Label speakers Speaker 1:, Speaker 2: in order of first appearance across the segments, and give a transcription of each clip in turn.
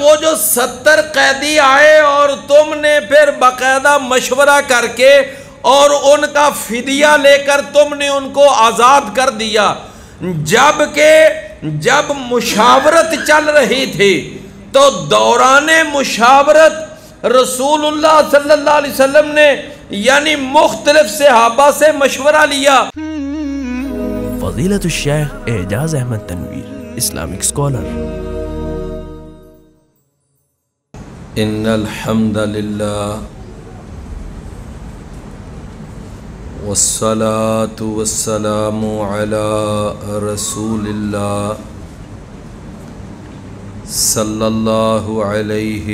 Speaker 1: وہ جو 70 قیدی آئے اور تم نے پھر باقاعدہ مشورہ کر کے اور ان کا فدیہ لے کر تم نے ان کو آزاد کر دیا، جب مشاورت چل رہی تھی تو دوران مشاورت رسول اللہ صلی اللہ علیہ وسلم نے یعنی مختلف صحابہ سے مشورہ لیا۔
Speaker 2: فضیلۃ الشیخ اعجاز احمد تنویر، اسلامک اسکالر۔
Speaker 1: ان الحمد للہ والصلاة والسلام علی رسول اللہ صلی اللہ علیہ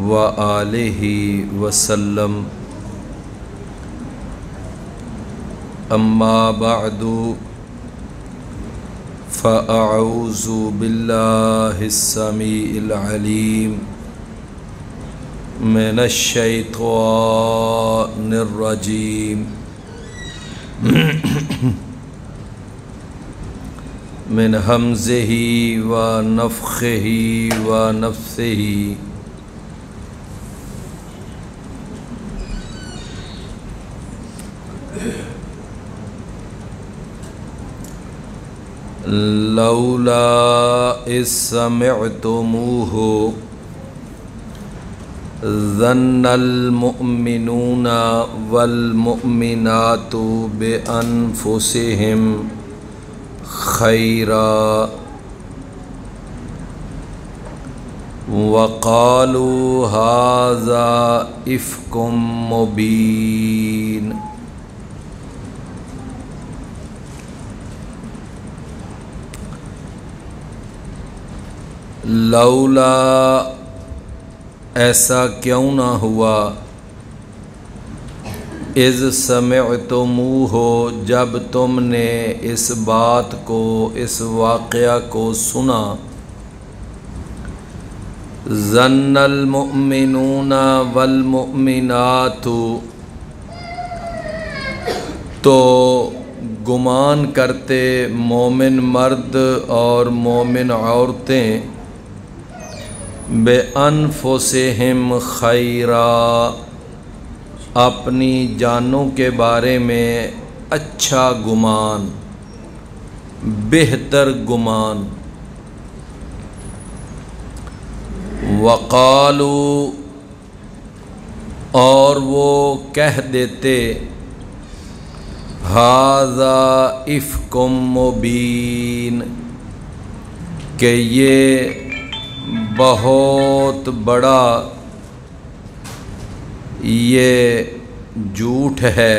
Speaker 1: وآلہ وسلم، اما بعد فاعوذ باللہ السمیع العلیم من الشیطان الرجیم من ہمزہ ونفخہ ونفثہ۔ لولا اذ سمعتموہ ظن المؤمنون والمؤمنات بأنفسهم خیرا وقالوا ھذا افک مبین۔ لولا ایسا کیوں نہ ہوا، اذ سمعتموہ جب تم نے اس بات کو، اس واقعہ کو سنا، ظن المؤمنون والمؤمنات تو گمان کرتے مومن مرد اور مومن عورتیں بِأَنفُسِهِمْ خَيْرًا اپنی جانوں کے بارے میں اچھا گمان، بہتر گمان۔ وَقَالُوا اور وہ کہہ دیتے، هَذَا إِفْكٌ مُبِينٌ کہ یہ بہت بڑا یہ جھوٹ ہے۔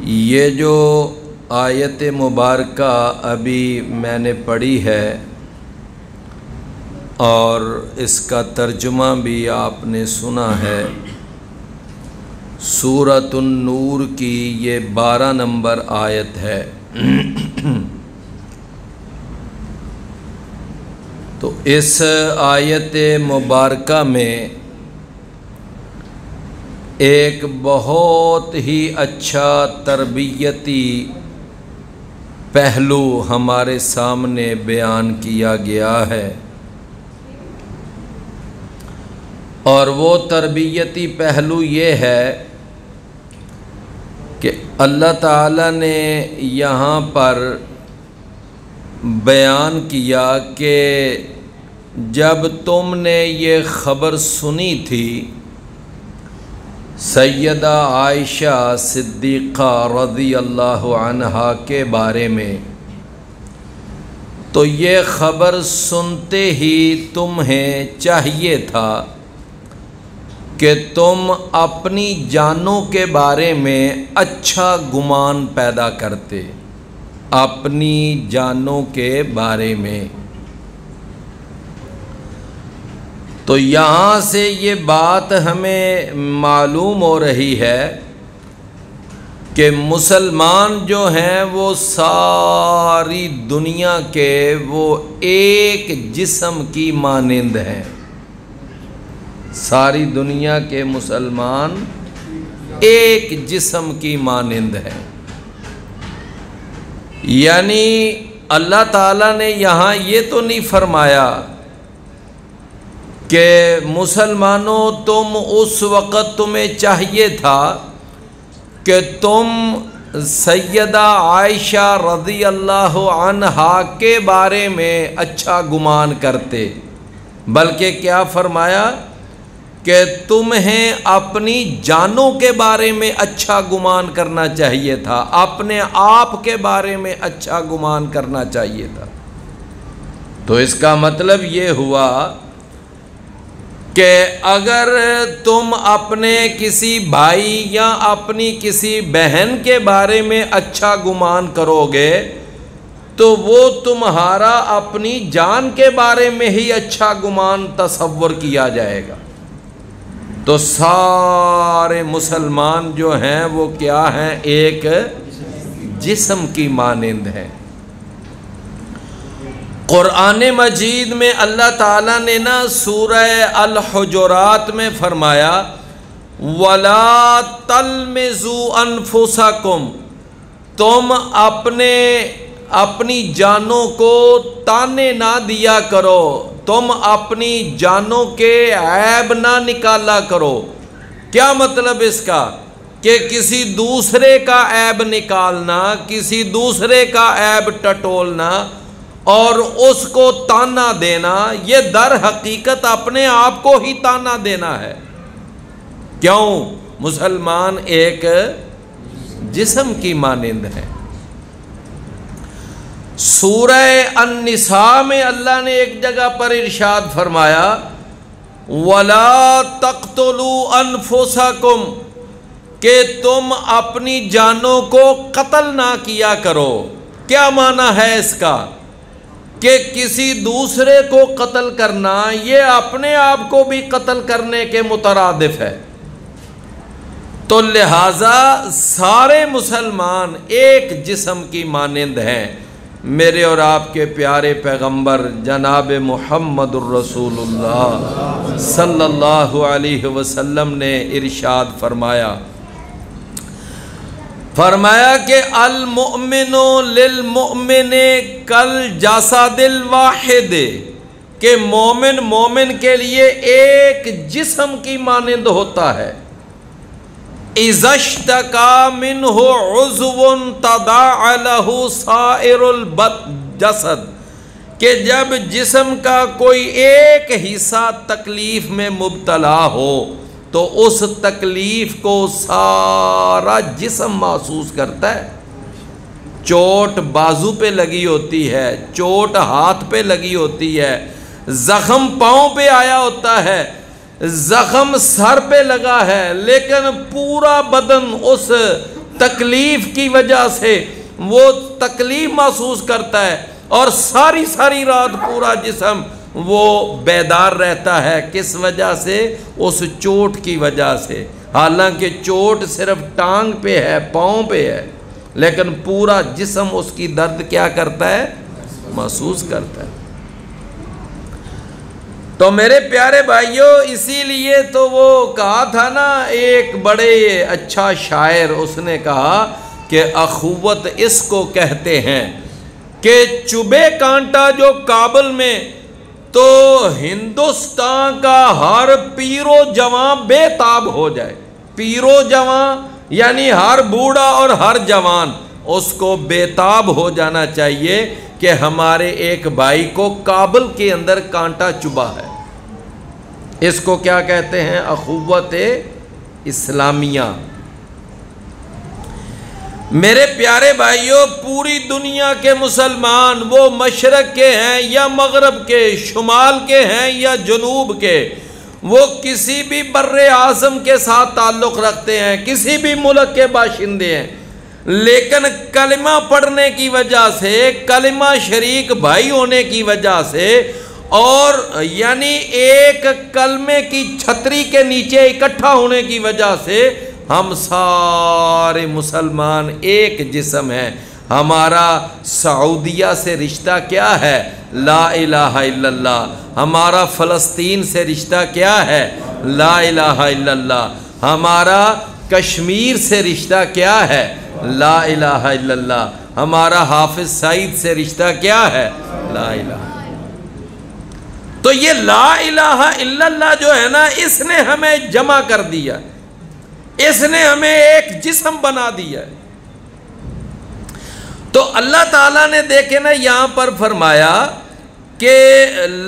Speaker 1: یہ جو آیت مبارکہ ابھی میں نے پڑھی ہے اور اس کا ترجمہ بھی آپ نے سنا ہے، سورۃ النور کی یہ 12 نمبر آیت ہے۔ تو اس آیت مبارکہ میں ایک بہت ہی اچھا تربیتی پہلو ہمارے سامنے بیان کیا گیا ہے، اور وہ تربیتی پہلو یہ ہے کہ اللہ تعالیٰ نے یہاں پر بیان کیا کہ جب تم نے یہ خبر سنی تھی سیدہ عائشہ صدیقہ رضی اللہ عنہا کے بارے میں، تو یہ خبر سنتے ہی تمہیں چاہیے تھا کہ تم اپنی جانوں کے بارے میں اچھا گمان پیدا کرتے، اپنی جانوں کے بارے میں۔ تو یہاں سے یہ بات ہمیں معلوم ہو رہی ہے کہ مسلمان جو ہیں وہ ساری دنیا کے وہ ایک جسم کی مانند ہیں، ساری دنیا کے مسلمان ایک جسم کی مانند ہیں، یعنی اللہ تعالیٰ نے یہاں یہ تو نہیں فرمایا کہ مسلمانوں تم اس وقت تمہیں چاہیے تھا کہ تم سیدہ عائشہ رضی اللہ عنہا کے بارے میں اچھا گمان کرتے، بلکہ کیا فرمایا کہ تمہیں اپنی جانوں کے بارے میں اچھا گمان کرنا چاہیے تھا، اپنے آپ کے بارے میں اچھا گمان کرنا چاہیے تھا۔ تو اس کا مطلب یہ ہوا کہ اگر تم اپنے کسی بھائی یا اپنی کسی بہن کے بارے میں اچھا گمان کرو گے تو وہ تمہارا اپنی جان کے بارے میں ہی اچھا گمان تصور کیا جائے گا۔ تو سارے مسلمان جو ہیں وہ کیا ہیں؟ ایک جسم کی مانند ہیں۔ قرآن مجید میں اللہ تعالیٰ نے نا سورہ الحجرات میں فرمایا وَلَا تَلْمِزُوا أَنفُسَكُمْ، تم اپنی جانوں کو تانے نہ دیا کرو، تم اپنی جانوں کے عیب نہ نکالا کرو۔ کیا مطلب اس کا؟ کہ کسی دوسرے کا عیب نکالنا، کسی دوسرے کا عیب ٹٹولنا اور اس کو تانا دینا، یہ در حقیقت اپنے آپ کو ہی تانا دینا ہے۔ کیوں؟ مسلمان ایک جسم کی مانند ہے۔ سورہ النساء میں اللہ نے ایک جگہ پر ارشاد فرمایا وَلَا تَقْتُلُوا أَنفُسَكُمْ، کہ تم اپنی جانوں کو قتل نہ کیا کرو۔ کیا معنی ہے اس کا؟ کہ کسی دوسرے کو قتل کرنا یہ اپنے آپ کو بھی قتل کرنے کے مترادف ہے۔ تو لہٰذا سارے مسلمان ایک جسم کی مانند ہیں۔ میرے اور آپ کے پیارے پیغمبر جناب محمد الرسول اللہ صلی اللہ علیہ وسلم نے ارشاد فرمایا کہ المؤمن للمؤمن کالجسد الواحد، کہ مومن کے لیے ایک جسم کی مانند ہوتا ہے۔ اذا اشتکا منہ عضو تداعی لہ سائر الجسد، کہ جب جسم کا کوئی ایک حصہ تکلیف میں مبتلا ہو تو اس تکلیف کو سارا جسم محسوس کرتا ہے۔ چوٹ بازو پہ لگی ہوتی ہے، چوٹ ہاتھ پہ لگی ہوتی ہے، زخم پاؤں پہ آیا ہوتا ہے، زخم سر پہ لگا ہے، لیکن پورا بدن اس تکلیف کی وجہ سے وہ تکلیف محسوس کرتا ہے اور ساری رات پورا جسم وہ بیدار رہتا ہے۔ کس وجہ سے؟ اس چوٹ کی وجہ سے۔ حالانکہ چوٹ صرف ٹانگ پہ ہے، پاؤں پہ ہے، لیکن پورا جسم اس کی درد کیا کرتا ہے؟ محسوس کرتا ہے۔ تو میرے پیارے بھائیوں، اسی لیے تو وہ کہا تھا نا، ایک بڑے اچھا شاعر، اس نے کہا کہ اخوت اس کو کہتے ہیں کہ چبھے کانٹا جو کابل میں تو ہندوستان کا ہر پیر و جوان بے تاب ہو جائے۔ پیر و جوان یعنی ہر بوڑھا اور ہر جوان اس کو بے تاب ہو جانا چاہیے کہ ہمارے ایک بھائی کو کابل کے اندر کانٹا چبھا ہے۔ اس کو کیا کہتے ہیں؟ اخوت اسلامیہ۔ میرے پیارے بھائیوں، پوری دنیا کے مسلمان، وہ مشرق کے ہیں یا مغرب کے، شمال کے ہیں یا جنوب کے، وہ کسی بھی بر اعظم کے ساتھ تعلق رکھتے ہیں، کسی بھی ملک کے باشندے ہیں، لیکن کلمہ پڑھنے کی وجہ سے، کلمہ شریک بھائی ہونے کی وجہ سے، اور یعنی ایک کلمے کی چھتری کے نیچے اکٹھا ہونے کی وجہ سے ہم سارے مسلمان ایک جسم ہیں۔ ہمارا سعودیہ سے رشتہ کیا ہے؟ لا الہ الا اللہ۔ ہمارا فلسطین سے رشتہ کیا ہے؟ لا الہ الا اللہ۔ ہمارا کشمیر سے رشتہ کیا ہے؟ لا الہ الا اللہ۔ ہمارا حافظ سعید سے رشتہ کیا ہے؟ لا الہ۔ تو یہ لا الہ الا اللہ جو ہے نا، اس نے ہمیں جمع کر دیا، اس نے ہمیں ایک جسم بنا دیا۔ تو اللہ تعالیٰ نے دیکھے نا یہاں پر فرمایا کہ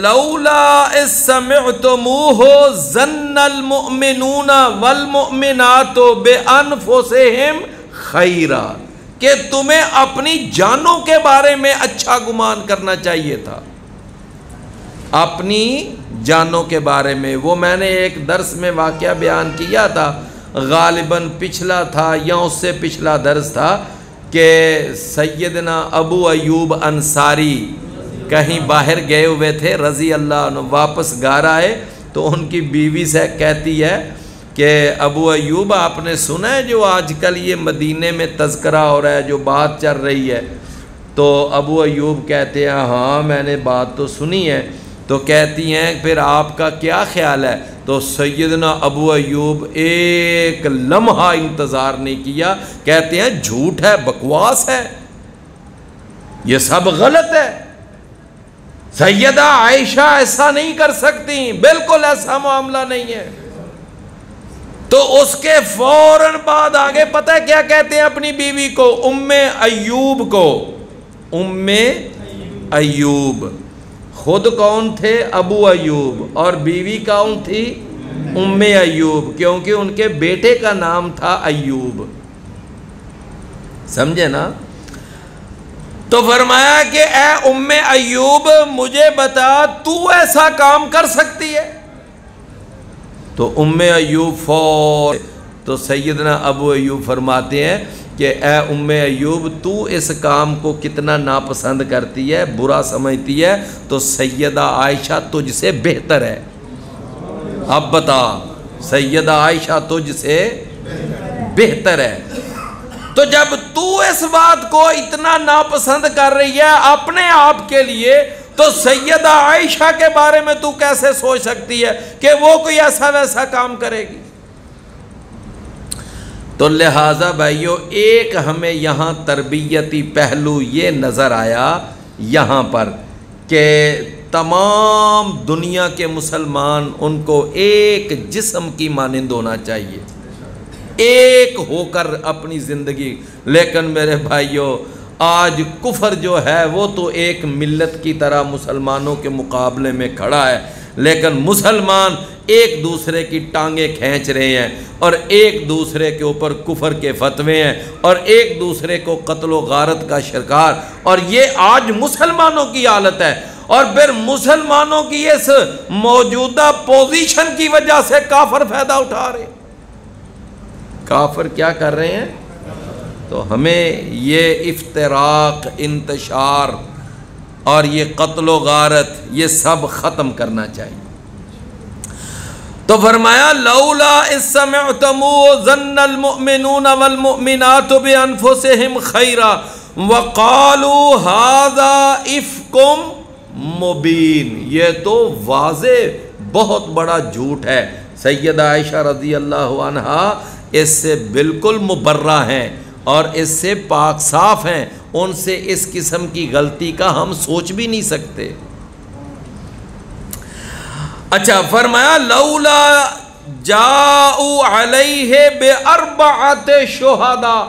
Speaker 1: لولا اذ سمعتموہ ظن المؤمنون والمؤمنات بانفسہم خیرا، کہ تمہیں اپنی جانوں کے بارے میں اچھا گمان کرنا چاہیے تھا، اپنی جانوں کے بارے میں۔ وہ میں نے ایک درس میں واقعہ بیان کیا تھا، غالباً پچھلا تھا یا اس سے پچھلا درس تھا، کہ سیدنا ابو ایوب انصاری کہیں باہر گئے ہوئے تھے رضی اللہ عنہ، واپس گھر آئے تو ان کی بیوی سے کہتی ہے کہ ابو ایوب آپ نے سنا ہے جو آج کل یہ مدینے میں تذکرہ ہو رہا ہے، جو بات چل رہی ہے؟ تو ابو ایوب کہتے ہیں ہاں میں نے بات تو سنی ہے۔ تو کہتی ہیں پھر آپ کا کیا خیال ہے؟ تو سیدنا ابو ایوب ایک لمحہ انتظار نہیں کیا، کہتے ہیں جھوٹ ہے، بکواس ہے، یہ سب غلط ہے، سیدہ عائشہ ایسا نہیں کر سکتی، بالکل ایسا معاملہ نہیں ہے۔ تو اس کے فوراً بعد آگے پتہ ہے کیا کہتے ہیں اپنی بیوی کو؟ ام ایوب کو، ام ایوب۔ خود کون تھے؟ ابو ایوب، اور بیوی کون تھی؟ ام ایوب، کیونکہ ان کے بیٹے کا نام تھا ایوب، سمجھے نا؟ تو فرمایا کہ اے ام ایوب مجھے بتا تو ایسا کام کر سکتی ہے؟ تو ام ایوب تو سیدنا ابو ایوب فرماتے ہیں کہ اے ام ایوب تو اس کام کو کتنا ناپسند کرتی ہے، برا سمجھتی ہے، تو سیدہ عائشہ تجھ سے بہتر ہے۔ اب بتا، سیدہ عائشہ تجھ سے بہتر ہے۔ تو جب تو اس بات کو اتنا ناپسند کر رہی ہے اپنے آپ کے لیے، تو سیدہ عائشہ کے بارے میں تو کیسے سوچ سکتی ہے کہ وہ کوئی ایسا ویسا کام کرے گی؟ تو لہٰذا بھائیو، ایک ہمیں یہاں تربیتی پہلو یہ نظر آیا یہاں پر کہ تمام دنیا کے مسلمان ان کو ایک جسم کی مانند ہونا چاہیے، ایک ہو کر اپنی زندگی۔ لیکن میرے بھائیو، آج کفر جو ہے وہ تو ایک ملت کی طرح مسلمانوں کے مقابلے میں کھڑا ہے، لیکن مسلمان ایک دوسرے کی ٹانگیں کھینچ رہے ہیں اور ایک دوسرے کے اوپر کفر کے فتوے ہیں اور ایک دوسرے کو قتل و غارت کا شکار، اور یہ آج مسلمانوں کی حالت ہے۔ اور پھر مسلمانوں کی اس موجودہ پوزیشن کی وجہ سے کافر فائدہ اٹھا رہے ہیں۔ کافر کیا کر رہے ہیں؟ تو ہمیں یہ افتراق، انتشار اور یہ قتل و غارت یہ سب ختم کرنا چاہیے۔ تو فرمایا لولا اذ سمعتموہ ظن المؤمنون والمؤمنات بانفسہم خیرا وقالوا ھذا افک مبین، یہ تو واضح بہت بڑا جھوٹ ہے۔ سیدہ عائشہ رضی اللہ عنہا اس سے بالکل مبرہ ہیں اور اس سے پاک صاف ہیں، ان سے اس قسم کی غلطی کا ہم سوچ بھی نہیں سکتے۔ اچھا فرمایا لولا جاءوا علیہ باربعۃ شہداء،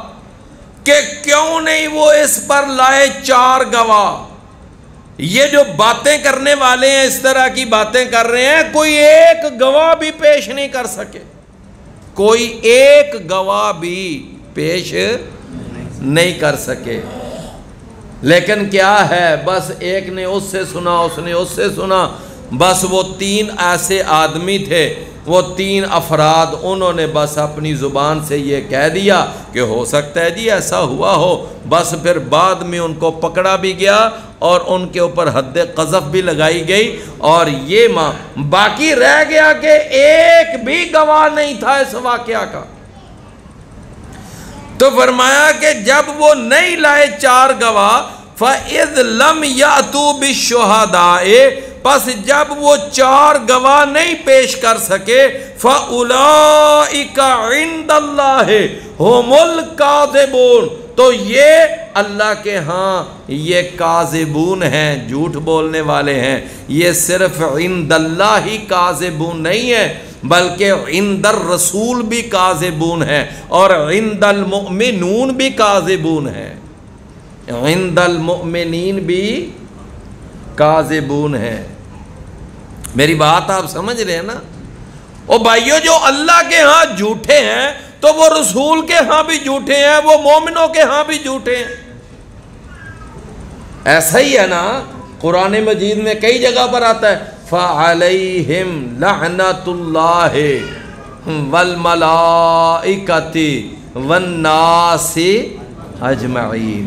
Speaker 1: کہ کیوں نہیں وہ اس پر لائے 4 گواہ۔ یہ جو باتیں کرنے والے ہیں، اس طرح کی باتیں کر رہے ہیں، کوئی ایک گواہ بھی پیش نہیں کر سکے، کوئی ایک گواہ بھی پیش نہیں کر سکے۔ لیکن کیا ہے، بس ایک نے اس سے سنا، اس نے اس سے سنا، بس وہ 3 ایسے آدمی تھے، وہ 3 افراد، انہوں نے بس اپنی زبان سے یہ کہہ دیا کہ ہو سکتا ہے جی ایسا ہوا ہو، بس پھر بعد میں ان کو پکڑا بھی گیا اور ان کے اوپر حد قذف بھی لگائی گئی، اور یہ باقی رہ گیا کہ ایک بھی گواہ نہیں تھا اس واقعہ کا۔ تو فرمایا کہ جب وہ نہیں لائے 4 گواہ، فَإِذْ لَمْ يَأْتُوا بِالشُّهَدَاءِ، پس جب وہ 4 گواہ نہیں پیش کر سکے، فَأُولَئِكَ عِندَ اللَّهِ هُمُ الْكَاذِبُونَ، تو یہ اللہ کے ہاں یہ کاذبون ہیں، جھوٹ بولنے والے ہیں۔ یہ صرف عند اللہ ہی کاذبون نہیں ہے، بلکہ عند الرسول بھی کاذبون ہے، اور عند المؤمنون بھی کاذبون ہے، عند المؤمنین بھی کاذبون ہے۔ میری بات آپ سمجھ رہے ہیں نا؟ او بھائیو، جو اللہ کے ہاں جھوٹے ہیں تو وہ رسول کے ہاں بھی جھوٹے ہیں، وہ مومنوں کے ہاں بھی جھوٹے ہیں۔ ایسا ہی ہے نا، قرآن مجید میں کئی جگہ پر آتا ہے فَعَلَيْهِمْ لَعْنَةُ اللَّهِ وَالْمَلَائِكَةِ وَالنَّاسِ أَجْمَعِينَ۔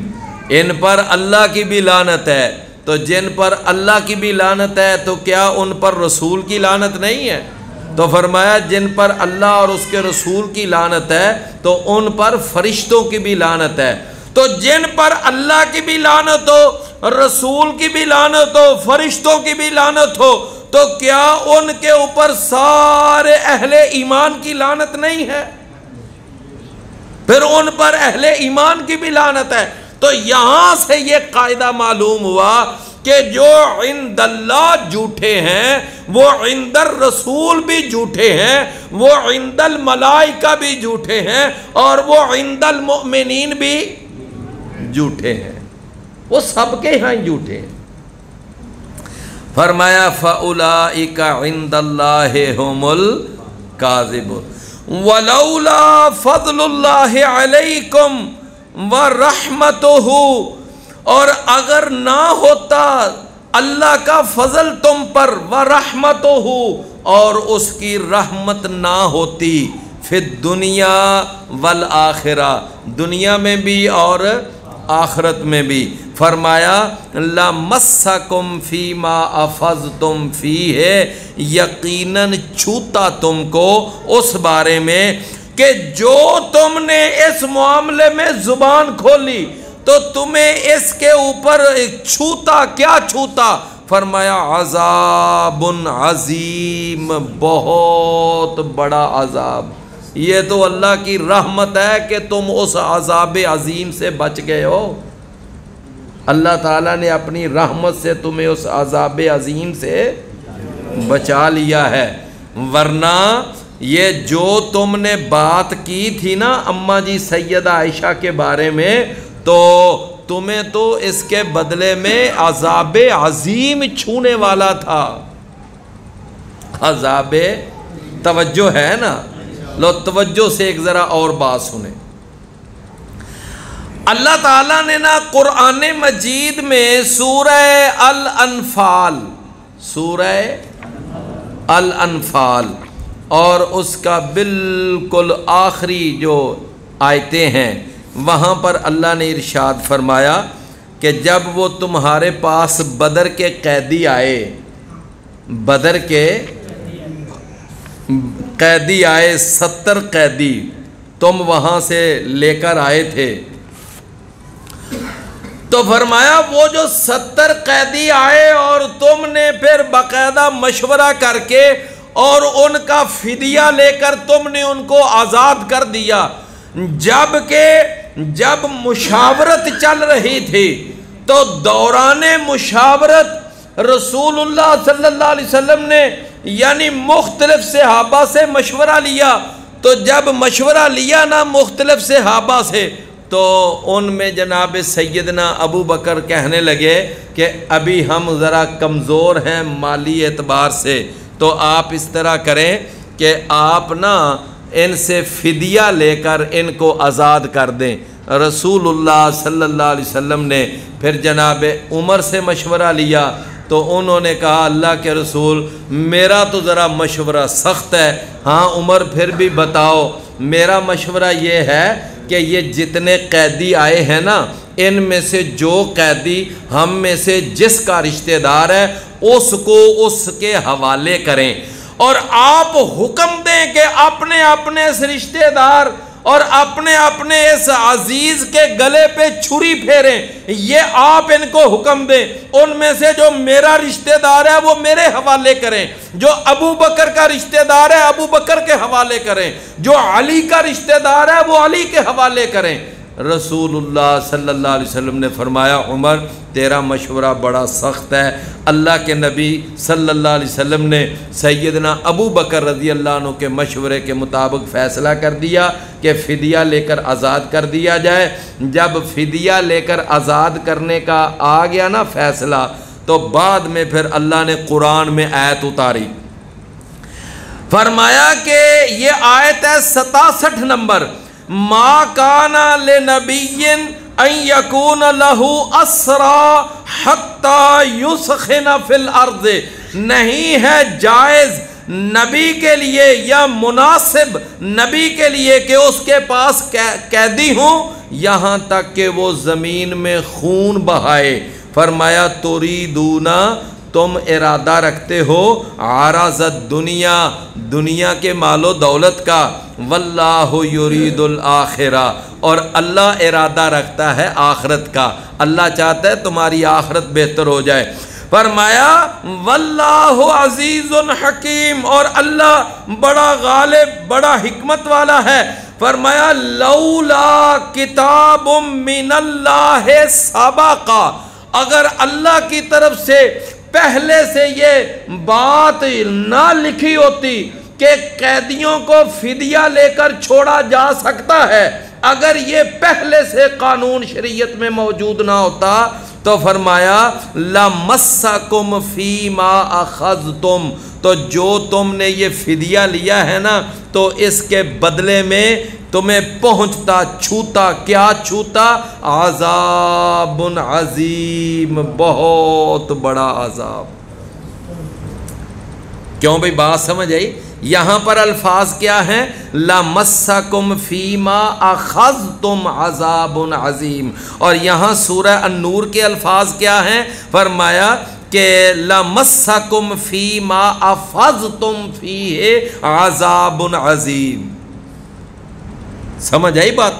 Speaker 1: ان پر اللہ کی بھی لعنت ہے، تو جن پر اللہ کی بھی لعنت ہے تو کیا ان پر رسول کی لعنت نہیں ہے؟ تو فرمایا جن پر اللہ اور اس کے رسول کی لعنت ہے تو ان پر فرشتوں کی بھی لعنت ہے۔ تو جن پر اللہ کی بھی لعنت ہو، رسول کی بھی لعنت ہو، فرشتوں کی بھی لعنت ہو، تو کیا ان کے اوپر سارے اہل ایمان کی لعنت نہیں ہے؟ پھر ان پر اہل ایمان کی بھی لعنت ہے۔ تو یہاں سے یہ قاعدہ معلوم ہوا کہ جو عند اللہ جھوٹے ہیں وہ عند الرسول بھی جھوٹے ہیں، وہ عند الملائکہ بھی جھوٹے ہیں، اور وہ عند المؤمنین بھی جھوٹے ہیں، وہ سب کے ہاں جھوٹے ہیں۔ فرمایا فَأُولَئِكَ عِندَ اللَّهِ هُمُ الْكَاذِبُونَ وَلَوْلَا فَضْلُ اللَّهِ عَلَيْكُمْ وَرَحْمَتُهُ، اور اگر نہ ہوتا اللہ کا فضل تم پر، وَرَحْمَتُهُ، اور اس کی رحمت نہ ہوتی، فی الدنیا والآخرہ، دنیا میں بھی اور آخرت میں بھی، فرمایا لَمَسَّكُمْ فِيمَا أَفَضْتُمْ فِيهِ، یقیناً چھوتا تم کو اس بارے میں کہ جو تم نے اس معاملے میں زبان کھولی تو تمہیں اس کے اوپر چھوتا، کیا چھوتا؟ فرمایا عذاب عظیم، بہت بڑا عذاب۔ یہ تو اللہ کی رحمت ہے کہ تم اس عذاب عظیم سے بچ گئے ہو، اللہ تعالیٰ نے اپنی رحمت سے تمہیں اس عذاب عظیم سے بچا لیا ہے، ورنہ یہ جو تم نے بات کی تھی نا اماں جی سیدہ عائشہ کے بارے میں، تو تمہیں تو اس کے بدلے میں عذاب عظیم چھونے والا تھا۔ عذاب، توجہ ہے نا؟ لو توجہ سے ایک ذرا اور بات سنیں۔ اللہ تعالیٰ نے نا قرآن مجید میں سورہ الانفال، سورہ الانفال اور اس کا بالکل آخری جو آیتیں ہیں، وہاں پر اللہ نے ارشاد فرمایا کہ جب وہ تمہارے پاس بدر کے قیدی آئے، بدر کے قیدی آئے، 70 قیدی تم وہاں سے لے کر آئے تھے، تو فرمایا وہ جو 70 قیدی آئے اور تم نے پھر باقاعدہ مشورہ کر کے اور ان کا فدیہ لے کر تم نے ان کو آزاد کر دیا، جب مشاورت چل رہی تھی تو دوران مشاورت رسول اللہ صلی اللہ علیہ وسلم نے یعنی مختلف صحابہ سے مشورہ لیا، تو جب مشورہ لیا نا مختلف صحابہ سے، تو ان میں جناب سیدنا ابو بکر کہنے لگے کہ ابھی ہم ذرا کمزور ہیں مالی اعتبار سے، تو آپ اس طرح کریں کہ آپ نا ان سے فدیہ لے کر ان کو آزاد کر دیں۔ رسول اللہ صلی اللہ علیہ وسلم نے پھر جناب عمر سے مشورہ لیا، تو انہوں نے کہا اللہ کے رسول میرا تو ذرا مشورہ سخت ہے، ہاں عمر پھر بھی بتاؤ۔ میرا مشورہ یہ ہے کہ یہ جتنے قیدی آئے ہیں نا، ان میں سے جو قیدی ہم میں سے جس کا رشتہ دار ہے اس کو اس کے حوالے کریں، اور آپ حکم دیں کہ اپنے اپنے اس رشتہ دار اور اپنے اپنے اس عزیز کے گلے پہ چھری پھیریں، یہ آپ ان کو حکم دیں، ان میں سے جو میرا رشتہ دار ہے وہ میرے حوالے کریں، جو ابو بکر کا رشتہ دار ہے ابو بکر کے حوالے کریں، جو علی کا رشتہ دار ہے وہ علی کے حوالے کریں۔ رسول اللہ صلی اللہ علیہ وسلم نے فرمایا عمر تیرا مشورہ بڑا سخت ہے۔ اللہ کے نبی صلی اللہ علیہ وسلم نے سیدنا ابو بکر رضی اللہ عنہ کے مشورے کے مطابق فیصلہ کر دیا کہ فدیہ لے کر آزاد کر دیا جائے۔ جب فدیہ لے کر آزاد کرنے کا آ گیا نا فیصلہ، تو بعد میں پھر اللہ نے قرآن میں آیت اتاری، فرمایا کہ یہ آیت ہے 67 نمبر، ما کان لنبی ان یکون لہ اسرا حتی یسخن فی الارض، نہیں ہے جائز نبی کے لیے یا مناسب نبی کے لیے کہ اس کے پاس قیدی ہوں یہاں تک کہ وہ زمین میں خون بہائے۔ فرمایا تریدون، تم ارادہ رکھتے ہو عرض الدنیا، دنیا کے مال و دولت کا، واللہ یرید الآخرہ، اور اللہ ارادہ رکھتا ہے آخرت کا، اللہ چاہتا ہے تمہاری آخرت بہتر ہو جائے۔ فرمایا واللہ عزیز حکیم، اور اللہ بڑا غالب بڑا حکمت والا ہے۔ فرمایا لولا کتاب من اللہ سبقا، اگر اللہ کی طرف سے پہلے سے یہ بات نہ لکھی ہوتی کہ قیدیوں کو فدیہ لے کر چھوڑا جا سکتا ہے، اگر یہ پہلے سے قانون شریعت میں موجود نہ ہوتا تو فرمایا لَمَسَّكُمْ فِي مَا أَخَذْتُمْ، تو جو تم نے یہ فدیہ لیا ہے نا تو اس کے بدلے میں تمہیں پہنچتا چھوتا، کیا چھوتا؟ عذاب عظیم، بہت بڑا عذاب۔ کیوں بھئی بات سمجھ آئی؟ یہاں پر الفاظ کیا ہیں؟ لَمَسَّكُمْ فِي مَا أَخَذْتُمْ عَذَابٌ عَظِيمٌ، اور یہاں سورہ النور کے الفاظ کیا ہیں؟ فرمایا کہ لَمَسَّكُمْ فِي مَا أَفَضْتُمْ فِيهِ عَذَابٌ عَظِيمٌ۔ سمجھ آئی بات؟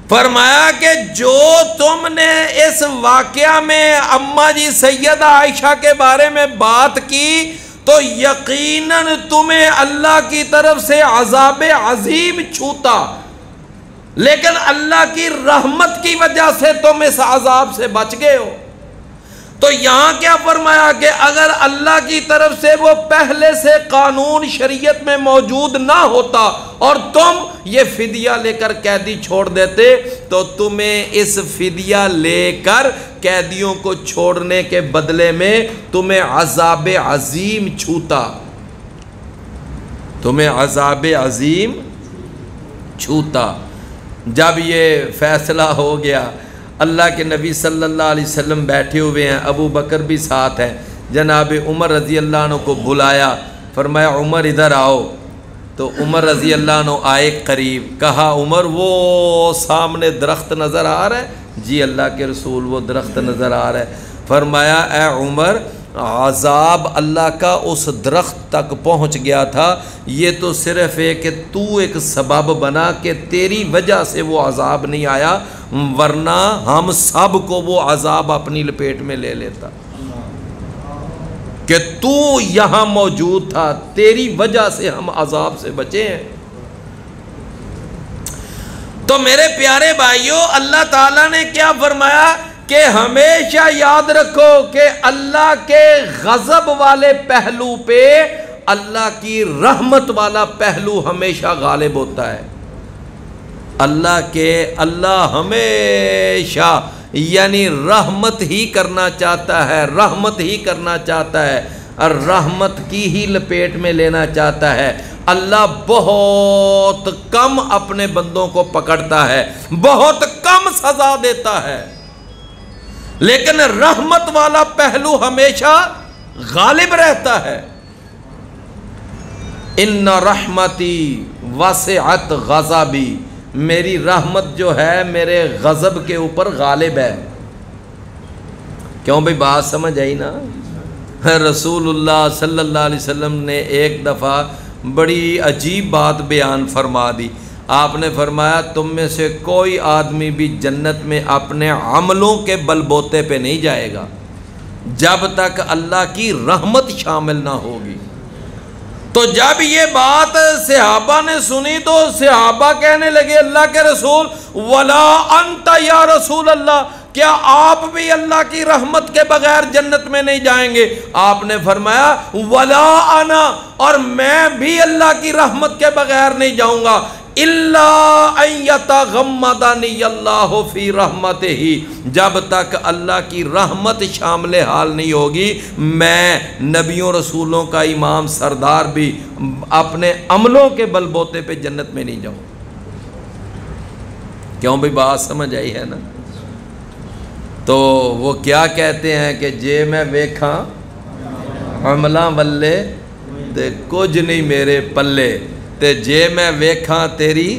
Speaker 1: فرمایا کہ جو تم نے اس واقعہ میں اماں جی سیدہ عائشہ کے بارے میں بات کی تو یقیناً تمہیں اللہ کی طرف سے عذاب عظیم چھوتا، لیکن اللہ کی رحمت کی وجہ سے تم اس عذاب سے بچ گئے ہو۔ تو یہاں کیا فرمایا کہ اگر اللہ کی طرف سے وہ پہلے سے قانون شریعت میں موجود نہ ہوتا اور تم یہ فدیہ لے کر قیدی چھوڑ دیتے تو تمہیں اس فدیہ لے کر قیدیوں کو چھوڑنے کے بدلے میں تمہیں عذاب عظیم چھوتا، تمہیں عذاب عظیم چھوتا۔ جب یہ فیصلہ ہو گیا، اللہ کے نبی صلی اللہ علیہ وسلم بیٹھے ہوئے ہیں، ابو بکر بھی ساتھ ہیں، جناب عمر رضی اللہ عنہ کو بلایا، فرمایا عمر ادھر آؤ، تو عمر رضی اللہ عنہ آئے قریب، کہا عمر وہ سامنے درخت نظر آ رہا ہے؟ جی اللہ کے رسول وہ درخت نظر آ رہا ہے۔ فرمایا اے عمر، عذاب اللہ کا اس درخت تک پہنچ گیا تھا، یہ تو صرف ہے کہ تو ایک سبب بنا کہ تیری وجہ سے وہ عذاب نہیں آیا، ورنہ ہم سب کو وہ عذاب اپنی لپیٹ میں لے لیتا، کہ تو یہاں موجود تھا، تیری وجہ سے ہم عذاب سے بچے ہیں۔ تو میرے پیارے بھائیوں، اللہ تعالیٰ نے کیا فرمایا کہ ہمیشہ یاد رکھو کہ اللہ کے غضب والے پہلو پہ اللہ کی رحمت والا پہلو ہمیشہ غالب ہوتا ہے۔ اللہ ہمیشہ یعنی رحمت ہی کرنا چاہتا ہے، رحمت ہی کرنا چاہتا ہے اور رحمت کی ہی لپیٹ میں لینا چاہتا ہے۔ اللہ بہت کم اپنے بندوں کو پکڑتا ہے، بہت کم سزا دیتا ہے، لیکن رحمت والا پہلو ہمیشہ غالب رہتا ہے۔ ان رحمتی وسعت غضبی، میری رحمت جو ہے میرے غضب کے اوپر غالب ہے۔ کیوں بھئی بات سمجھ آئی نا؟ رسول اللہ صلی اللہ علیہ وسلم نے ایک دفعہ بڑی عجیب بات بیان فرما دی۔ آپ نے فرمایا تم میں سے کوئی آدمی بھی جنت میں اپنے عملوں کے بل بوتے پہ نہیں جائے گا جب تک اللہ کی رحمت شامل نہ ہوگی۔ تو جب یہ بات صحابہ نے سنی تو صحابہ کہنے لگے اللہ کے رسول ولا انت یا رسول اللہ، کیا آپ بھی اللہ کی رحمت کے بغیر جنت میں نہیں جائیں گے؟ آپ نے فرمایا ولا انا، اور میں بھی اللہ کی رحمت کے بغیر نہیں جاؤں گا، الا ان یتغمدنی اللہ فی رحمتہ، جب تک اللہ کی رحمت شامل حال نہیں ہوگی میں نبیوں رسولوں کا امام سردار بھی اپنے عملوں کے بل بوتے پہ جنت میں نہیں جاؤں۔ کیوں بھی بات سمجھ آئی ہے نا؟ تو وہ کیا کہتے ہیں کہ جے میں ویکھاں عملاں ولے تے کچھ نہیں میرے پلے، تے جے میں ویکھاں تیری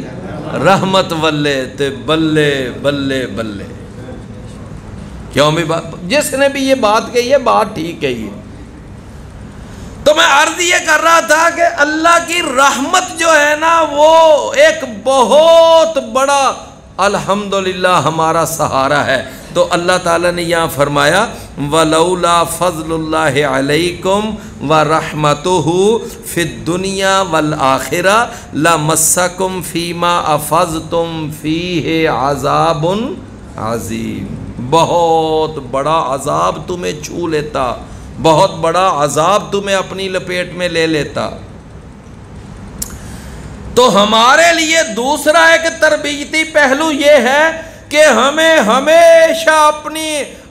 Speaker 1: رحمت ولے تے بلے بلے بلے۔ کیوں بھی بات، جس نے بھی یہ بات کہی ہے بات ٹھیک کہی ہے۔ تو میں عرض یہ کر رہا تھا کہ اللہ کی رحمت جو ہے نا وہ ایک بہت بڑا الحمدللہ ہمارا سہارا ہے۔ تو اللہ تعالیٰ نے یہاں فرمایا وَلَوْلَا فَضْلُ اللَّهِ عَلَيْكُمْ وَرَحْمَتُهُ فِي الدُّنْيَا وَالْآخِرَةِ لَمَسَّكُمْ فِي مَا أَفَضْتُمْ فِيهِ عَذَابٌ عَظِيمٌ، بہت بڑا عذاب تمہیں چھو لیتا، بہت بڑا عذاب تمہیں اپنی لپیٹ میں لے لیتا۔ تو ہمارے لیے دوسرا ایک تربیتی پہلو یہ ہے کہ ہمیں ہمیشہ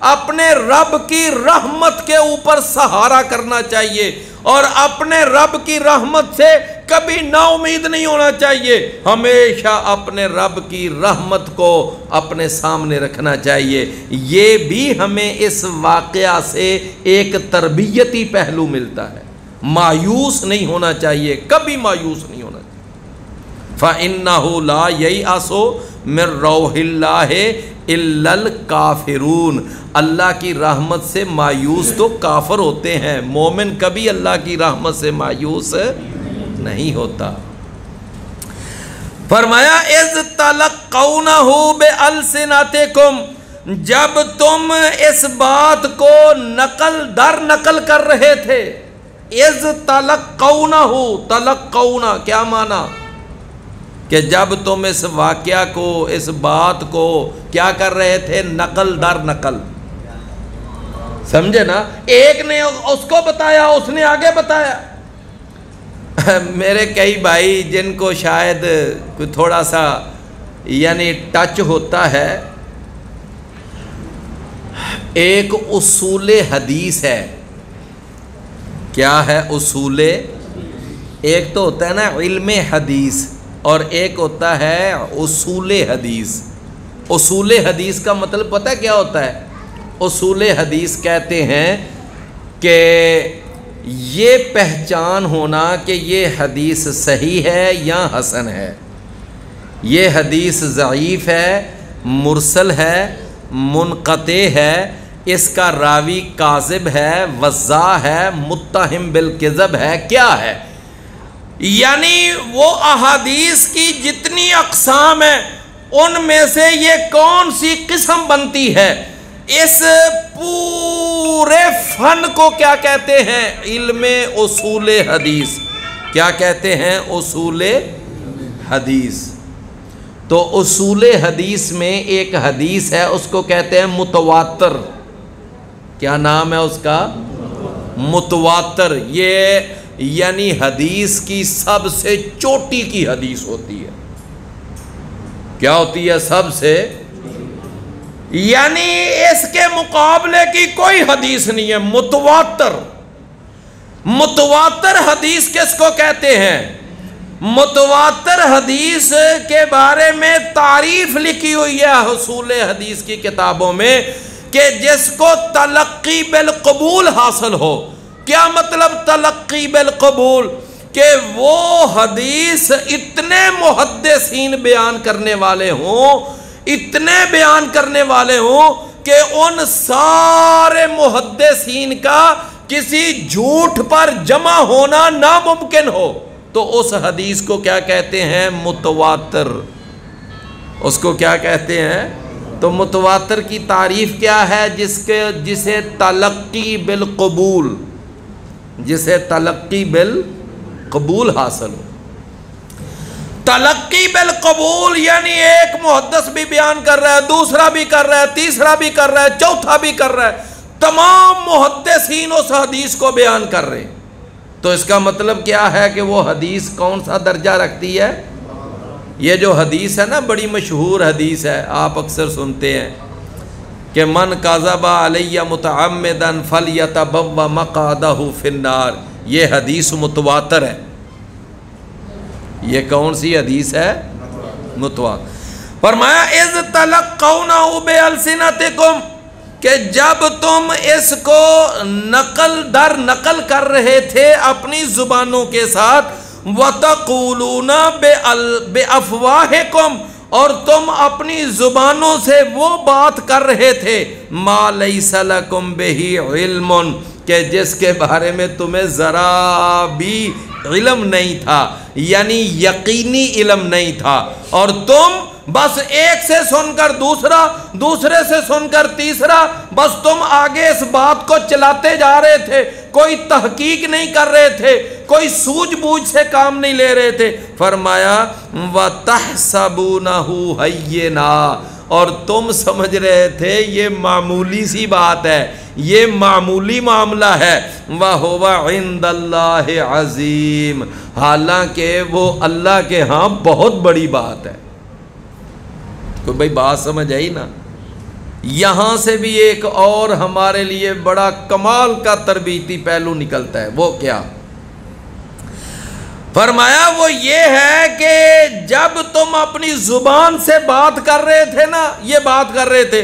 Speaker 1: اپنے رب کی رحمت کے اوپر سہارا کرنا چاہیے، اور اپنے رب کی رحمت سے کبھی نا امید نہیں ہونا چاہیے، ہمیشہ اپنے رب کی رحمت کو اپنے سامنے رکھنا چاہیے۔ یہ بھی ہمیں اس واقعہ سے ایک تربیتی پہلو ملتا ہے، مایوس نہیں ہونا چاہیے، کبھی مایوس نہیں ہونا چاہیے۔ فَإِنَّهُ لَا يَيْأَسُ مِن رَوْحِ اللَّهِ إِلَّا الْكَافِرُونَ، اللہ کی رحمت سے مایوس تو کافر ہوتے ہیں، مومن کبھی اللہ کی رحمت سے مایوس نہیں ہوتا۔ فرمایا اِذْ تَلَقَّوْنَهُ بِأَلْسِنَتِكُمْ، جب تم اس بات کو نقل در نقل کر رہے تھے۔ اِذْ تَلَقَّوْنَهُ، تَلَقَّوْنَ کیا معنی؟ کہ جب تم اس واقعہ کو، اس بات کو کیا کر رہے تھے؟ نقل در نقل، سمجھے نا؟ ایک نے اس کو بتایا، اس نے آگے بتایا۔ میرے کئی بھائی جن کو شاید کوئی تھوڑا سا یعنی ٹچ ہوتا ہے، ایک اصول حدیث ہے۔ کیا ہے اصول؟ ایک تو ہوتا ہے نا علم حدیث، اور ایک ہوتا ہے اصول حدیث۔ اصول حدیث کا مطلب پتہ کیا ہوتا ہے؟ اصول حدیث کہتے ہیں کہ یہ پہچان ہونا کہ یہ حدیث صحیح ہے یا حسن ہے، یہ حدیث ضعیف ہے، مرسل ہے، منقطع ہے، اس کا راوی کاذب ہے، وضاع ہے، متہم بالکذب ہے، کیا ہے؟ یعنی وہ احادیث کی جتنی اقسام ہیں ان میں سے یہ کون سی قسم بنتی ہے، اس پورے فن کو کیا کہتے ہیں؟ علم اصول حدیث۔ کیا کہتے ہیں؟ اصول حدیث۔ تو اصول حدیث میں ایک حدیث ہے، اس کو کہتے ہیں متواتر۔ کیا نام ہے اس کا؟ متواتر۔ یہ یعنی حدیث کی سب سے چوٹی کی حدیث ہوتی ہے۔ کیا ہوتی ہے؟ سب سے، یعنی اس کے مقابلے کی کوئی حدیث نہیں ہے، متواتر۔ متواتر حدیث کس کو کہتے ہیں؟ متواتر حدیث کے بارے میں تعریف لکھی ہوئی ہے اصول حدیث کی کتابوں میں کہ جس کو تلقی بالقبول حاصل ہو۔ کیا مطلب تلقی بالقبول؟ کہ وہ حدیث اتنے محدثین بیان کرنے والے ہوں، اتنے بیان کرنے والے ہوں کہ ان سارے محدثین کا کسی جھوٹ پر جمع ہونا ناممکن ہو، تو اس حدیث کو کیا کہتے ہیں؟ متواتر۔ اس کو کیا کہتے ہیں؟ تو متواتر کی تعریف کیا ہے؟ جسے تلقی بالقبول، جسے تلقی قبول حاصل ہو. تلقی بالقبول یعنی ایک محدث بھی بیان کر رہا ہے، دوسرا بھی کر رہا ہے، تیسرا بھی کر رہا ہے، چوتھا بھی کر رہا ہے، تمام محدثین اس حدیث کو بیان کر رہے ہیں. تو اس کا مطلب کیا ہے کہ وہ حدیث کون سا درجہ رکھتی ہے؟ یہ جو حدیث ہے نا، بڑی مشہور حدیث ہے، آپ اکثر سنتے ہیں کہ من کذب علی متعمدا فلیتبوأ مقعدہ فی النار. یہ حدیث متواتر ہے. یہ کون سی حدیث ہے؟ متواتر. فرمایا اذ تلقونہ بألسنتکم، کہ جب تم اس کو نقل در نقل کر رہے تھے اپنی زبانوں کے ساتھ، وَتَقُولُونَ بِأَفْوَاهِكُمْ، اور تم اپنی زبانوں سے وہ بات کر رہے تھے، مَا لَيْسَ لَكُمْ بِهِ عِلْمٌ، کہ جس کے بارے میں تمہیں ذرا بھی علم نہیں تھا، یعنی یقینی علم نہیں تھا، اور تم بس ایک سے سن کر دوسرا، دوسرے سے سن کر تیسرا، بس تم آگے اس بات کو چلاتے جا رہے تھے، کوئی تحقیق نہیں کر رہے تھے، کوئی سوجھ بوجھ سے کام نہیں لے رہے تھے. فرمایا وَتَحْسَبُونَهُ هَيِّنًا، اور تم سمجھ رہے تھے یہ معمولی سی بات ہے، یہ معمولی معاملہ ہے. وَهُوَ عِندَ اللَّهِ عَظِيمٌ، حالانکہ وہ اللہ کے ہاں بہت بڑی بات ہے. کوئی بھائی بات سمجھ آئی نا؟ یہاں سے بھی ایک اور ہمارے لیے بڑا کمال کا تربیتی پہلو نکلتا ہے. وہ کیا؟ فرمایا وہ یہ ہے کہ جب تم اپنی زبان سے بات کر رہے تھے نا، یہ بات کر رہے تھے،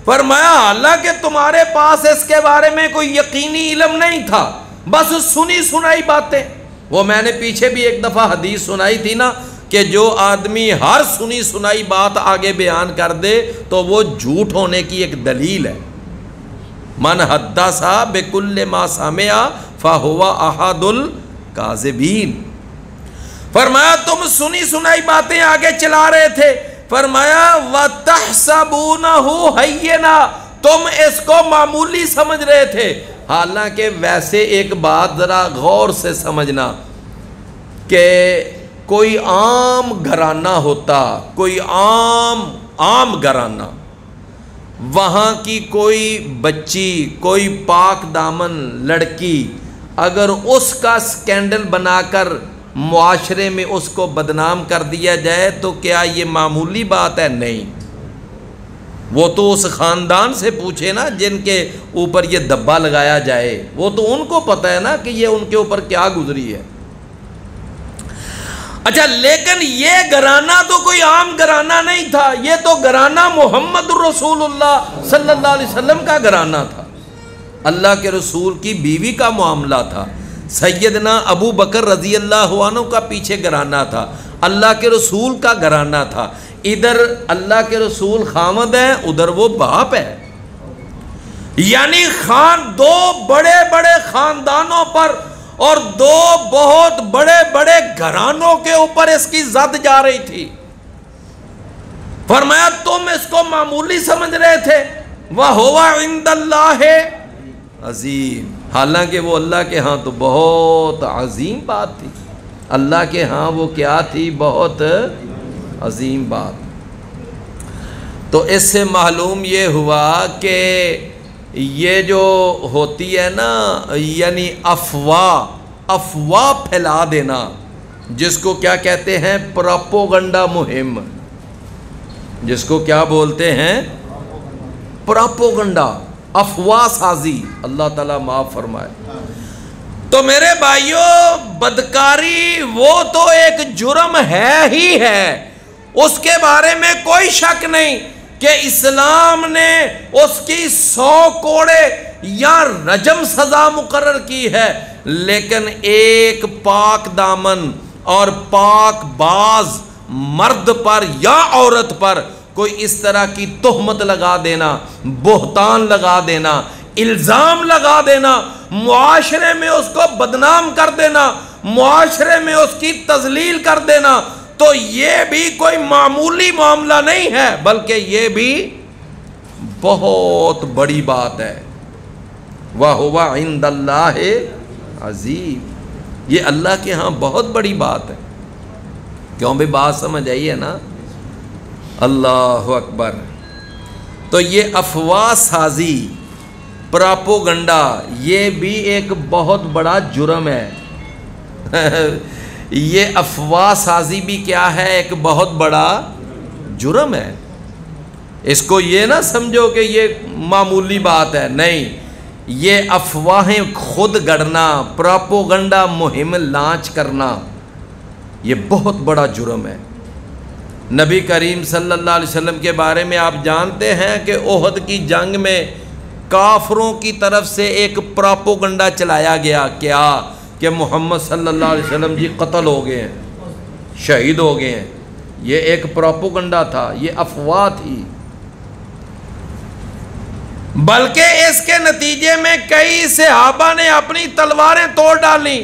Speaker 1: فرمایا حالانکہ تمہارے پاس اس کے بارے میں کوئی یقینی علم نہیں تھا، بس سنی سنائی باتیں. وہ میں نے پیچھے بھی ایک دفعہ حدیث سنائی تھی نا کہ جو آدمی ہر سنی سنائی بات آگے بیان کر دے تو وہ جھوٹ ہونے کی ایک دلیل ہے. من حدث بکل ما سمع فہو احد الکاذبین. فرمایا تم سنی سنائی باتیں آگے چلا رہے تھے. فرمایا وَتَحْسَبُونَهُ هَيِّنًا، تم اس کو معمولی سمجھ رہے تھے، حالانکہ ویسے ایک بات ذرا غور سے سمجھنا کہ کوئی عام گھرانہ ہوتا، کوئی عام گھرانہ، وہاں کی کوئی بچی، کوئی پاک دامن لڑکی، اگر اس کا سکینڈل بنا کر معاشرے میں اس کو بدنام کر دیا جائے تو کیا یہ معمولی بات ہے؟ نہیں. وہ تو اس خاندان سے پوچھے نا جن کے اوپر یہ دبا لگایا جائے، وہ تو ان کو پتہ ہے نا کہ یہ ان کے اوپر کیا گزری ہے. اچھا، لیکن یہ گھرانہ تو کوئی عام گھرانہ نہیں تھا، یہ تو گھرانہ محمد رسول اللہ صلی اللہ علیہ وسلم کا گھرانہ تھا، اللہ کے رسول کی بیوی کا معاملہ تھا. سیدنا ابو بکر رضی اللہ عنہ کا پیچھے گھرانہ تھا، اللہ کے رسول کا گھرانہ تھا. ادھر اللہ کے رسول خامد ہیں، ادھر وہ باپ ہے. یعنی دو بڑے بڑے خاندانوں پر اور دو بہت بڑے بڑے گھرانوں کے اوپر اس کی زد جا رہی تھی. فرمایا تم اس کو معمولی سمجھ رہے تھے، وَهُوَ عِندَ اللَّهِ عظیم، حالانکہ وہ اللہ کے ہاں تو بہت عظیم بات تھی. اللہ کے ہاں وہ کیا تھی؟ بہت عظیم بات. تو اس سے معلوم یہ ہوا کہ یہ جو ہوتی ہے نا، یعنی افواہ پھیلا دینا، جس کو کیا کہتے ہیں؟ پراپوگنڈا مہم. جس کو کیا بولتے ہیں؟ پراپوگنڈا، افواہ سازی. اللہ تعالیٰ معاف فرمائے. تو میرے بھائیوں، بدکاری وہ تو ایک جرم ہے ہی ہے، اس کے بارے میں کوئی شک نہیں کہ اسلام نے اس کی 100 کوڑے یا رجم سزا مقرر کی ہے. لیکن ایک پاک دامن اور پاک باز مرد پر یا عورت پر کوئی اس طرح کی تہمت لگا دینا، بہتان لگا دینا، الزام لگا دینا، معاشرے میں اس کو بدنام کر دینا، معاشرے میں اس کی تذلیل کر دینا، تو یہ بھی کوئی معمولی معاملہ نہیں ہے، بلکہ یہ بھی بہت بڑی بات ہے. وَهُوَ عِندَ اللَّهِ عَظِيمٌ. یہ اللہ کے ہاں بہت بڑی بات ہے. کیوں بھی بات سمجھ آئی ہے نا؟ اللہ اکبر. تو یہ افواہ سازی، پراپوگنڈا، یہ بھی ایک بہت بڑا جرم ہے. یہ افواہ سازی بھی کیا ہے؟ ایک بہت بڑا جرم ہے. اس کو یہ نہ سمجھو کہ یہ معمولی بات ہے، نہیں، یہ افواہیں خود گڑنا، پراپوگنڈا مہم لانچ کرنا، یہ بہت بڑا جرم ہے. نبی کریم صلی اللہ علیہ وسلم کے بارے میں آپ جانتے ہیں کہ احد کی جنگ میں کافروں کی طرف سے ایک پراپوگنڈا چلایا گیا، کیا کہ محمد صلی اللہ علیہ وسلم جی قتل ہو گئے ہیں، شہید ہو گئے ہیں. یہ ایک پراپوگنڈا تھا، یہ افواہ تھی. بلکہ اس کے نتیجے میں کئی صحابہ نے اپنی تلواریں توڑ ڈالیں،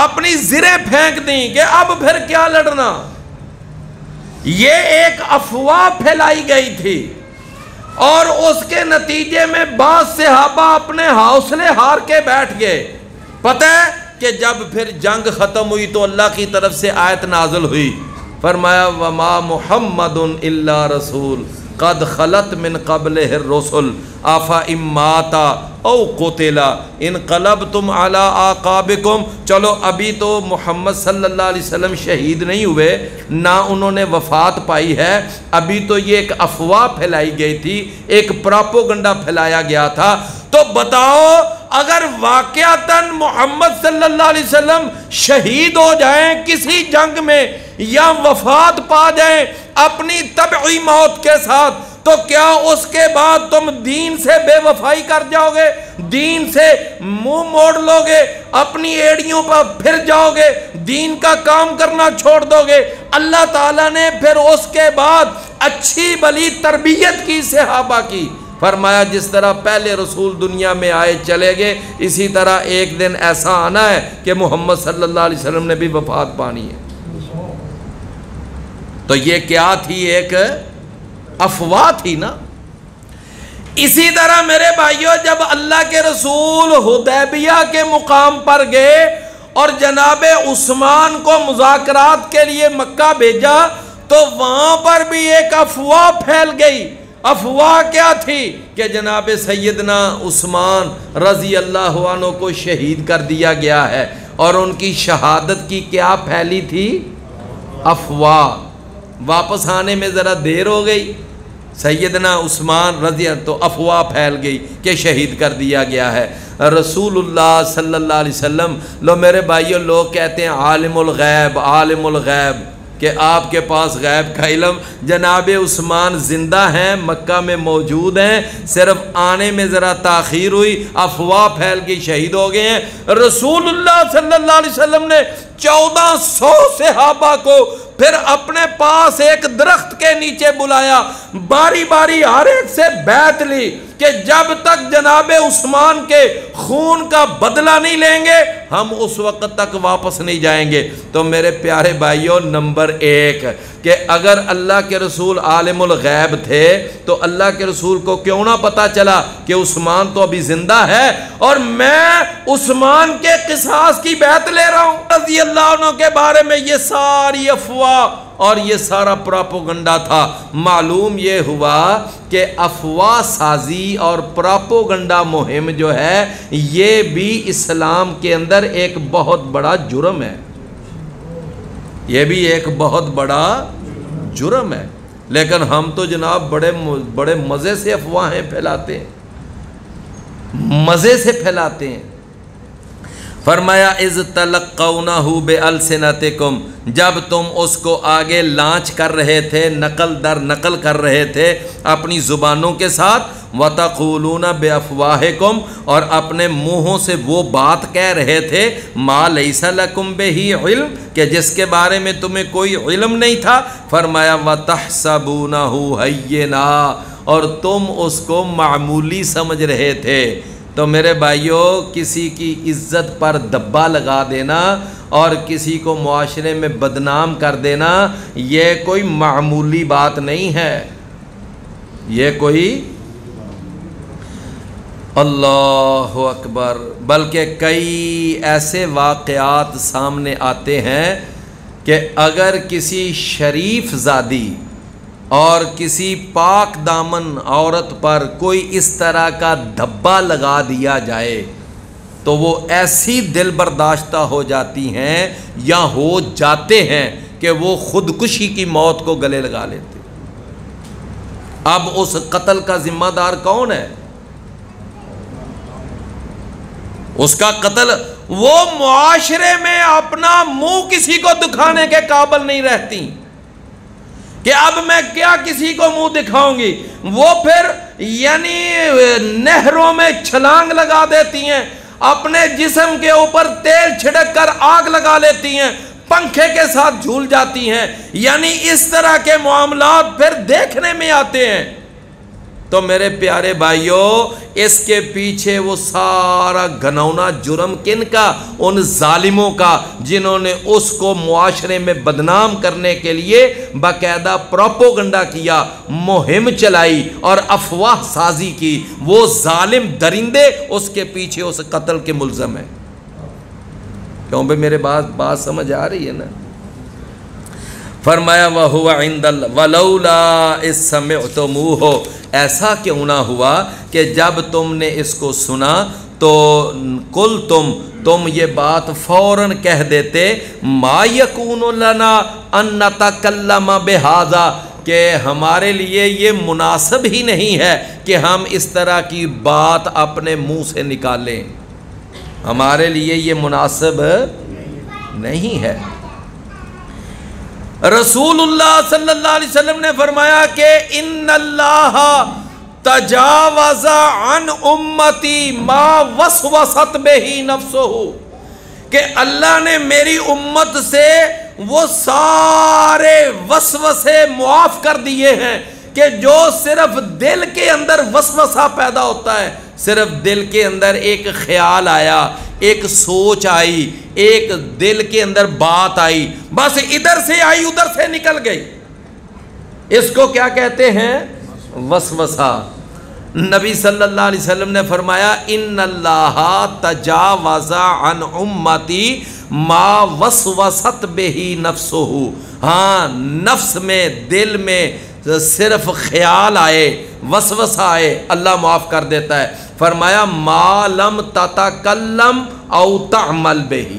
Speaker 1: اپنی زریں پھینک دیں کہ اب پھر کیا لڑنا. یہ ایک افواہ پھیلائی گئی تھی، اور اس کے نتیجے میں بعض صحابہ اپنے حوصلے ہار کے بیٹھ گئے. پتہ ہے کہ جب پھر جنگ ختم ہوئی تو اللہ کی طرف سے آیت نازل ہوئی، فرمایا وما محمد الا رسول قد خلت من قبلہ الرسل آفا اماتا او قتلا انقلبتم علی اعقابکم. چلو ابھی تو محمد صلی اللہ علیہ وسلم شہید نہیں ہوئے، نہ انہوں نے وفات پائی ہے، ابھی تو یہ ایک افواہ پھیلائی گئی تھی، ایک پراپوگنڈا پھیلایا گیا تھا. تو بتاؤ اگر واقعتاً محمد صلی اللہ علیہ وسلم شہید ہو جائیں کسی جنگ میں یا وفات پا جائیں اپنی طبعی موت کے ساتھ، تو کیا اس کے بعد تم دین سے بے وفائی کر جاؤ گے، دین سے منہ موڑ لو گے، اپنی ایڑیوں پر پھر جاؤ گے، دین کا کام کرنا چھوڑ دو گے؟ اللہ تعالیٰ نے پھر اس کے بعد اچھی بھلی تربیت کی صحابہ کی. فرمایا جس طرح پہلے رسول دنیا میں آئے چلے گئے، اسی طرح ایک دن ایسا آنا ہے کہ محمد صلی اللہ علیہ وسلم نے بھی وفات پانی ہے. تو یہ کیا تھی؟ ایک افواہ تھی نا. اسی طرح میرے بھائیوں جب اللہ کے رسول حدیبیہ کے مقام پر گئے اور جناب عثمان کو مذاکرات کے لیے مکہ بھیجا تو وہاں پر بھی ایک افواہ پھیل گئی. افواہ کیا تھی؟ کہ جناب سیدنا عثمان رضی اللہ عنہ کو شہید کر دیا گیا ہے، اور ان کی شہادت کی کیا پھیلی تھی؟ افواہ. واپس آنے میں ذرا دیر ہو گئی سیدنا عثمان رضی اللہ، تو افواہ پھیل گئی کہ شہید کر دیا گیا ہے. رسول اللہ صلی اللہ علیہ وسلم، لو میرے بھائیوں، لوگ کہتے ہیں عالم الغیب، عالم الغیب، کہ آپ کے پاس غیب کا علم. جناب عثمان زندہ ہیں، مکہ میں موجود ہیں، صرف آنے میں ذرا تاخیر ہوئی، افواہ پھیل گئی، شہید ہو گئے ہیں. رسول اللہ صلی اللہ علیہ وسلم نے 1400 صحابہ کو پھر اپنے پاس ایک درخت کے نیچے بلایا، باری باری ہر ایک سے بیعت لی کہ جب تک جناب عثمان کے خون کا بدلہ نہیں لیں گے ہم اس وقت تک واپس نہیں جائیں گے. تو میرے پیارے بھائیوں، نمبر 1 کہ اگر اللہ کے رسول عالم الغیب تھے تو اللہ کے رسول کو کیوں نہ پتا چلا کہ عثمان تو ابھی زندہ ہے اور میں عثمان کے قصاص کی بیعت لے رہا ہوں رضی اللہ عنہ کے بارے میں. یہ ساری افواہ اور یہ سارا پراپوگنڈا تھا. معلوم یہ ہوا کہ افواہ سازی اور پراپوگنڈا مہم جو ہے یہ بھی اسلام کے اندر ایک بہت بڑا جرم ہے. یہ بھی ایک بہت بڑا جرم ہے. لیکن ہم تو جناب بڑے مزے سے افواہیں پھیلاتے ہیں، مزے سے پھیلاتے ہیں. فرمایا اذ تلقونہ بألسنتکم، جب تم اس کو آگے لانچ کر رہے تھے، نقل در نقل کر رہے تھے اپنی زبانوں کے ساتھ، وتقولون بافواہکم، اور اپنے منہوں سے وہ بات کہہ رہے تھے، ما لیس لکم بہ علم، کہ جس کے بارے میں تمہیں کوئی علم نہیں تھا. فرمایا وتحسبونہ ہینا، اور تم اس کو معمولی سمجھ رہے تھے. تو میرے بھائیوں، کسی کی عزت پر دبا لگا دینا اور کسی کو معاشرے میں بدنام کر دینا یہ کوئی معمولی بات نہیں ہے. یہ کوئی اللہ اکبر. بلکہ کئی ایسے واقعات سامنے آتے ہیں کہ اگر کسی شریف زادی اور کسی پاک دامن عورت پر کوئی اس طرح کا دھبا لگا دیا جائے تو وہ ایسی دل برداشتہ ہو جاتی ہیں یا ہو جاتے ہیں کہ وہ خودکشی کی موت کو گلے لگا لیتے. اب اس قتل کا ذمہ دار کون ہے؟ اس کا قتل، وہ معاشرے میں اپنا منہ کسی کو دکھانے کے قابل نہیں رہتی کہ اب میں کیا کسی کو منہ دکھاؤں گی. وہ پھر یعنی نہروں میں چھلانگ لگا دیتی ہیں، اپنے جسم کے اوپر تیل چھڑک کر آگ لگا لیتی ہیں، پنکھے کے ساتھ جھول جاتی ہیں. یعنی اس طرح کے معاملات پھر دیکھنے میں آتے ہیں. تو میرے پیارے بھائیوں، اس کے پیچھے وہ سارا گھنونا جرم کن کا؟ ان ظالموں کا، جنہوں نے اس کو معاشرے میں بدنام کرنے کے لیے باقاعدہ پروپوگنڈا کیا، مہم چلائی اور افواہ سازی کی. وہ ظالم درندے اس کے پیچھے اس قتل کے ملزم ہیں. کیوں بھائی میرے بات سمجھ آ رہی ہے نا؟ فرمایا وَهُوَ عِنْدَ وَلَوْلَا إِذْ سَمِعْتُمُوهُ، ایسا کیوں نہ ہوا کہ جب تم نے اس کو سنا تو کل تم یہ بات فوراً کہہ دیتے ما یکون لنا ان نتکلم بہذا، کہ ہمارے لیے یہ مناسب ہی نہیں ہے کہ ہم اس طرح کی بات اپنے منہ سے نکالیں. ہمارے لیے یہ مناسب نہیں ہے. رسول اللہ صلی اللہ علیہ وسلم نے فرمایا کہ ان اللہ تجاوز عن امتی ما وسوست بہ نفسہ، کہ اللہ نے میری امت سے وہ سارے وسوسے معاف کر دیے ہیں کہ جو صرف دل کے اندر وسوسہ پیدا ہوتا ہے. صرف دل کے اندر ایک خیال آیا، ایک سوچ آئی، ایک دل کے اندر بات آئی، بس ادھر سے آئی ادھر سے نکل گئی، اس کو کیا کہتے ہیں؟ وسوسہ. نبی صلی اللہ علیہ وسلم نے فرمایا ان اللہ تجاوز عن امتی ما وسوست بہ نفسہ. ہاں، نفس میں، دل میں صرف خیال آئے، وسوسہ آئے، اللہ معاف کر دیتا ہے. فرمایا ما لم تتکلم او تعمل بہ،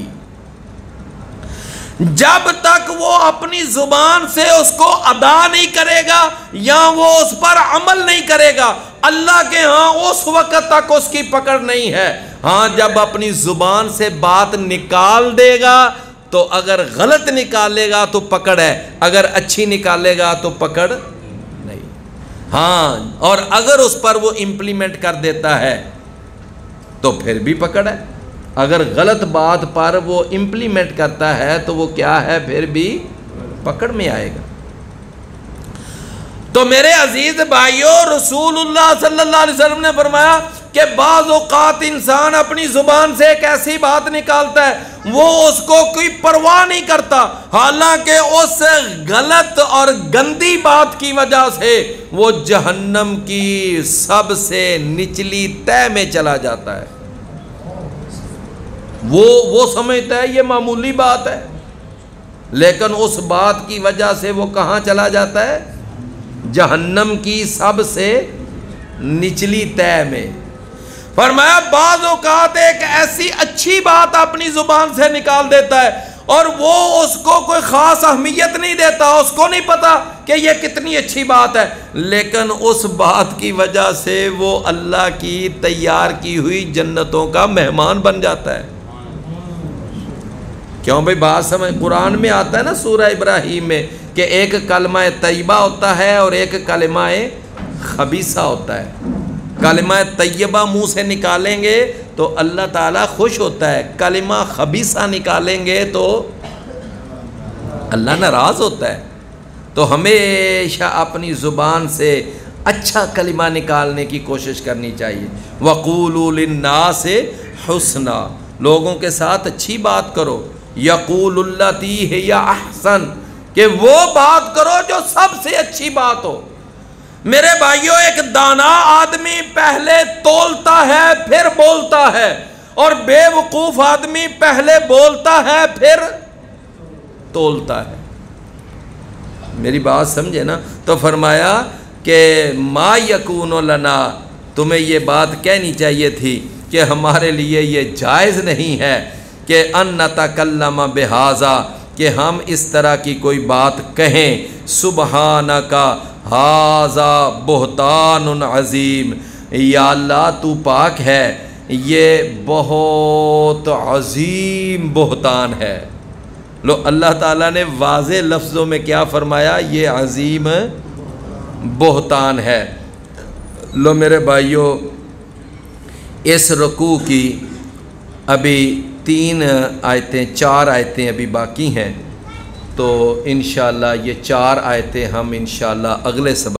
Speaker 1: جب تک وہ اپنی زبان سے اس کو ادا نہیں کرے گا یا وہ اس پر عمل نہیں کرے گا، اللہ کے ہاں اس وقت تک اس کی پکڑ نہیں ہے. ہاں، جب اپنی زبان سے بات نکال دے گا تو اگر غلط نکالے گا تو پکڑ ہے، اگر اچھی نکالے گا تو پکڑ نہیں. ہاں، اور اگر اس پر وہ امپلیمنٹ کر دیتا ہے تو پھر بھی پکڑ ہے. اگر غلط بات پر وہ امپلیمنٹ کرتا ہے تو وہ کیا ہے؟ پھر بھی پکڑ میں آئے گا. تو میرے عزیز بھائیوں، رسول اللہ صلی اللہ علیہ وسلم نے فرمایا کہ بعض اوقات انسان اپنی زبان سے ایک ایسی بات نکالتا ہے وہ اس کو کوئی پرواہ نہیں کرتا، حالانکہ اس غلط اور گندی بات کی وجہ سے وہ جہنم کی سب سے نچلی تہہ میں چلا جاتا ہے. وہ سمجھتا ہے یہ معمولی بات ہے، لیکن اس بات کی وجہ سے وہ کہاں چلا جاتا ہے؟ جہنم کی سب سے نچلی تہہ میں. فرمایا بعض اوقات ایک ایسی اچھی بات اپنی زبان سے نکال دیتا ہے اور وہ اس کو کوئی خاص اہمیت نہیں دیتا، اس کو نہیں پتا کہ یہ کتنی اچھی بات ہے، لیکن اس بات کی وجہ سے وہ اللہ کی تیار کی ہوئی جنتوں کا مہمان بن جاتا ہے. کیوں بھائی بات سمجھ؟ قرآن میں آتا ہے نا سورہ ابراہیم میں کہ ایک کلمہ طیبہ ہوتا ہے اور ایک کلمہ خبیثہ ہوتا ہے. کلمہ طیبہ منہ سے نکالیں گے تو اللہ تعالیٰ خوش ہوتا ہے، کلمہ خبیثہ نکالیں گے تو اللہ ناراض ہوتا ہے. تو ہمیشہ اپنی زبان سے اچھا کلمہ نکالنے کی کوشش کرنی چاہیے. وَقُولُوا لِلنَّاسِ حُسْنًا، لوگوں کے ساتھ اچھی بات کرو. یقول التی ہے یا احسن، کہ وہ بات کرو جو سب سے اچھی بات ہو. میرے بھائیوں، ایک دانا آدمی پہلے تولتا ہے پھر بولتا ہے، اور بے وقوف آدمی پہلے بولتا ہے پھر تولتا ہے۔ میری بات سمجھے نا؟ تو فرمایا کہ ما یکون لنا، تمہیں یہ بات کہنی چاہیے تھی کہ ہمارے لیے یہ جائز نہیں ہے کہ ان نتکلم بہذا، کہ ہم اس طرح کی کوئی بات کہیں، سبحانک ھذا بہتان عظیم، یا اللہ تو پاک ہے، یہ بہت عظیم بہتان ہے۔ لو اللہ تعالیٰ نے واضح لفظوں میں کیا فرمایا؟ یہ عظیم بہتان ہے۔ لو میرے بھائیوں، اس رکوع کی ابھی 3 آیتیں 4 آیتیں ابھی باقی ہیں، تو انشاءاللہ یہ 4 آیتیں ہم انشاءاللہ اگلے سبق